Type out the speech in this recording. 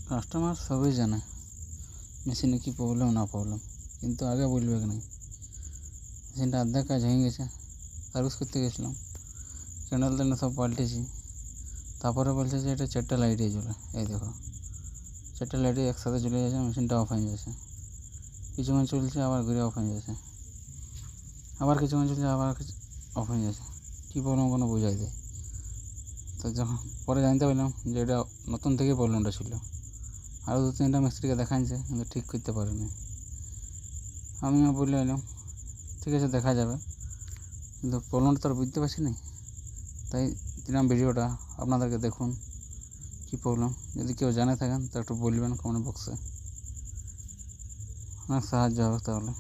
Customer সবই জানে মেশিনে কী প্রবলেম না প্রবলেম, কিন্তু আগে বলবে না। মেশিনটা অর্ধেক কাজ হয়ে গেছে, সার্ভিস করতে গেছিলাম, ক্যান্ডেল টেন্ডেল সব পাল্টেছি, তারপরে বলছে যে এটা 4টে লাইটই জ্বলে। এই দেখো 4টে লাইটই একসাথে জ্বলে যাচ্ছে, মেশিনটা অফ হয়ে যাচ্ছে, কিছুক্ষণ চলছে আবার ঘুরে অফ হয়ে যাচ্ছে, আবার কিছুক্ষণ চলছে আবার অফ হয়ে যাচ্ছে। কী প্রবলেম কোনো বোঝাই দেয়। তো যখন পরে জানতে পারলাম যে এটা নতুন থেকে প্রবলেমটা ছিল, আরও 2-3টা মিস্ত্রিকে দেখাচ্ছে কিন্তু ঠিক করতে পারেনি। আমিও বলে এলাম ঠিক আছে দেখা যাবে, কিন্তু প্রবলেমটা তো আর বুঝতে পারছি না, তাই দিলাম ভিডিওটা আপনাদেরকে দেখুন কী প্রবলেম। যদি কেউ জানে থাকেন তো একটু বলবেন কমেন্ট বক্সে, অনেক সাহায্য হবে তাহলে।